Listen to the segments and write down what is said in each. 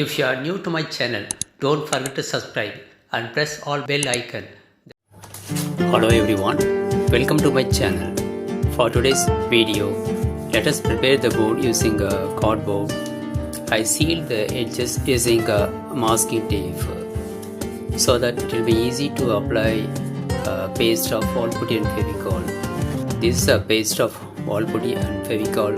If you are new to my channel, don't forget to subscribe and press all bell icon. Hello everyone, welcome to my channel. For today's video, let us prepare the board using a cardboard. I sealed the edges using a masking tape so that it will be easy to apply a paste of Wallputty and fevicol. This is a paste of Wallputty and fevicol.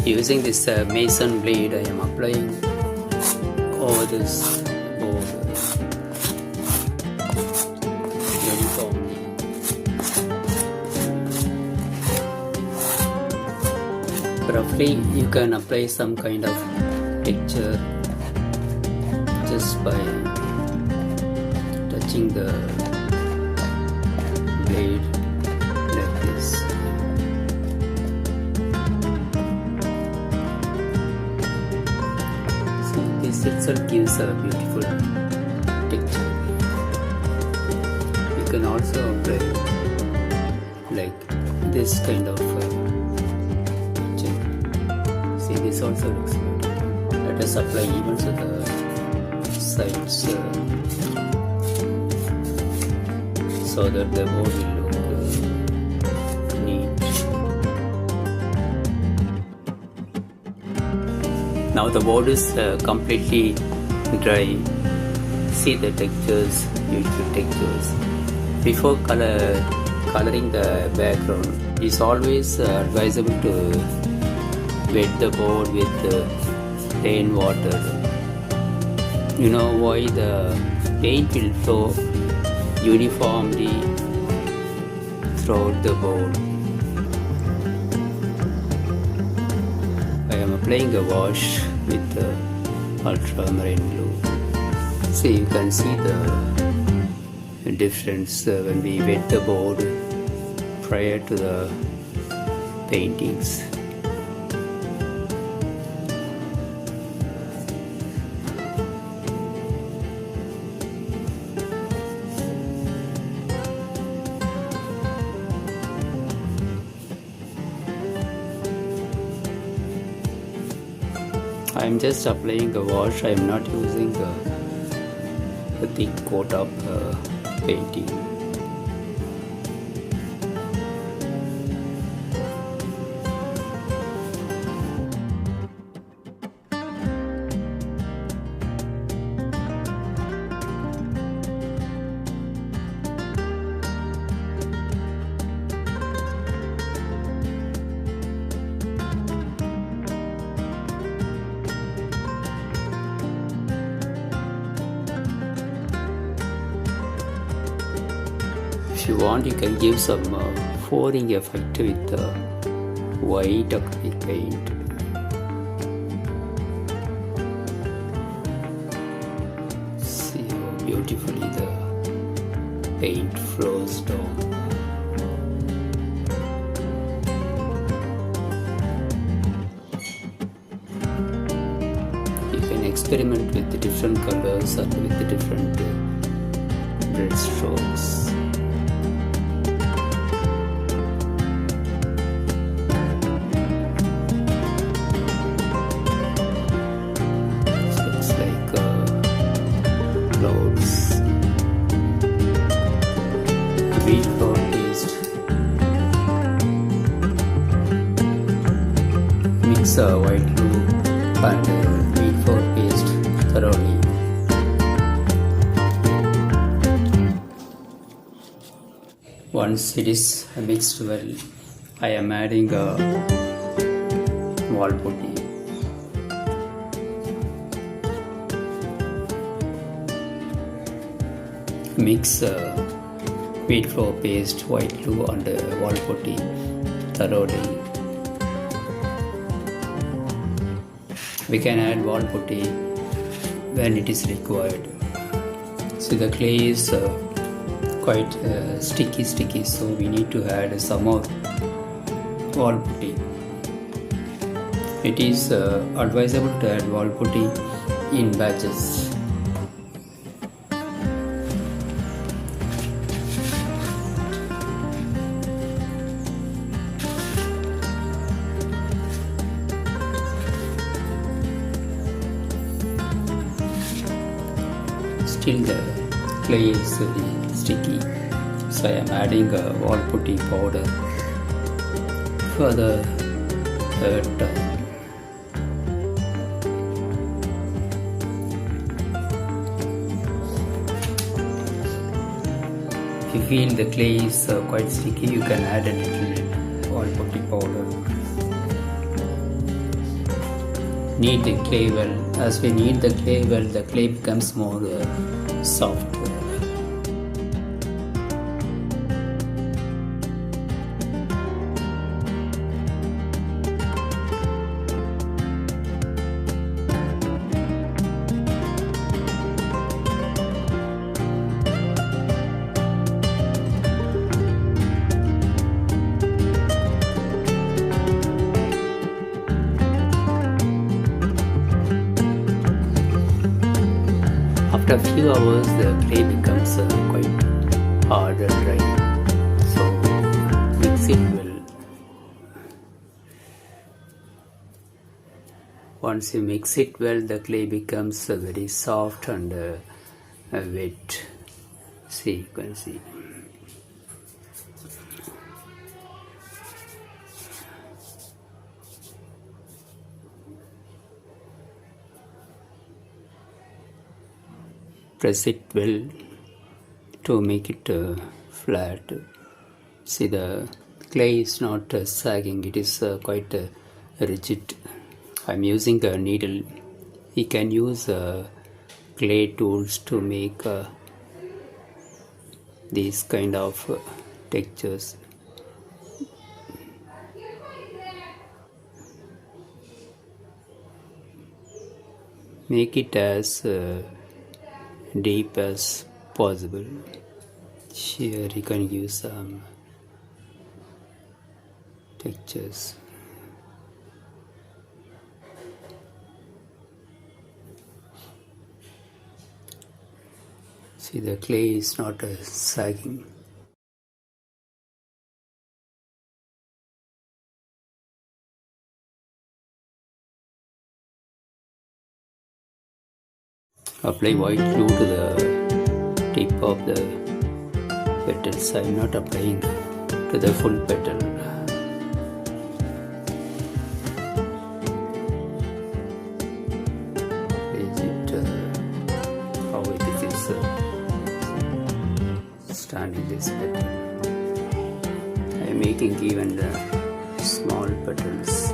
Using this mason blade, I am applying over this board uniformly. Roughly, you can apply some kind of texture just by touching the blade like this. This itself gives a beautiful texture. You can also apply like this kind of texture. See, this also looks good. Let us apply even to the sides so that the board will look neat. Now the board is completely dry. See the textures, beautiful textures. Before coloring the background, it is always advisable to wet the board with plain water. You know why? The paint will flow uniformly throughout the board. I am applying a wash with ultramarine blue. See, you can see the difference when we wet the board prior to the paintings. I am just applying a wash. I am not using a thick coat of painting. If you want, you can give some pouring effect with white acrylic paint. See how beautifully the paint flows down. You can experiment with the different colors or with the different red strokes. Clouds, wheat flour paste. Mix white glue and wheat flour paste thoroughly. Once it is mixed well, I am adding Wallputty. Mix wheat flour paste, white glue and Wallputty thoroughly. We can add Wallputty when it is required. See, the clay is quite sticky, so we need to add some more Wallputty. It is advisable to add Wallputty in batches. Still the clay is very sticky, so I am adding a Wallputty powder for the third time. If you feel the clay is quite sticky, you can add a little Wallputty powder. Knead the clay well. As we knead the clay well, the clay becomes more soft. After a few hours, the clay becomes quite hard and dry. So mix it well. Once you mix it well, the clay becomes very soft and wet. See, you can see. Press it well to make it flat. See, the clay is not sagging, it is quite rigid. I am using a needle. You can use clay tools to make these kind of textures. Make it as deep as possible. Here you can use some textures. See, the clay is not sagging. Apply white glue to the tip of the petals. I am not applying to the full petal. Is it how it is standing this petal? I am making even the small petals.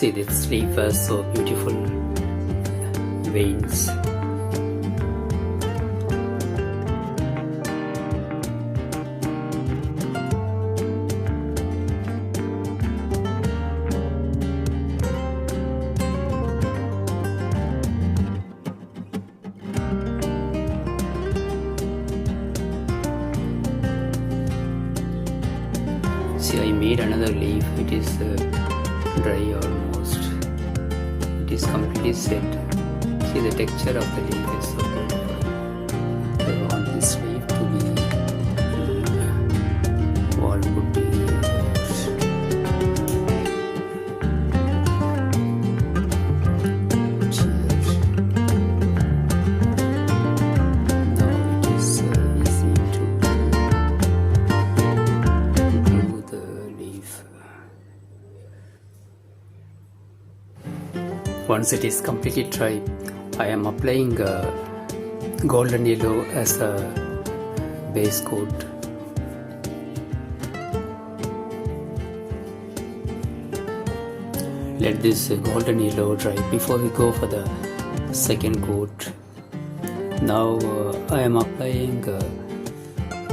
See, this leaf has so beautiful veins. See, I made another leaf. It is dry almost. It is completely set. See, the texture of the leaf is so beautiful. I want this leaf to be Wallputty. Now it is easy to glue the leaf. Once it is completely dry, I am applying golden yellow as a base coat. Let this golden yellow dry before we go for the second coat. Now I am applying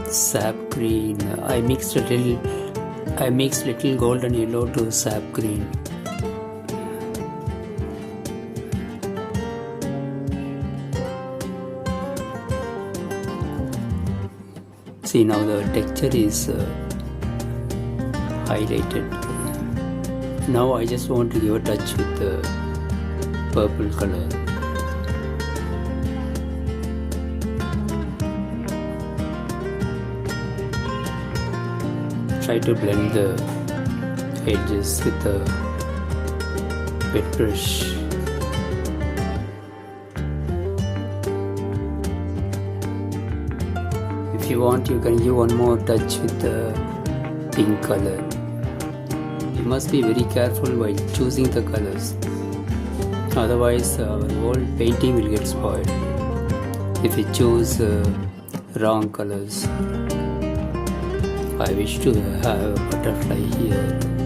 sap green. I mixed a little I mix little golden yellow to sap green. See, now the texture is highlighted. Now I just want to give a touch with the purple color. Try to blend the edges with the wet brush. If you want, you can give one more touch with the pink color. You must be very careful while choosing the colors, otherwise our whole painting will get spoiled if you choose wrong colors. I wish to have a butterfly here.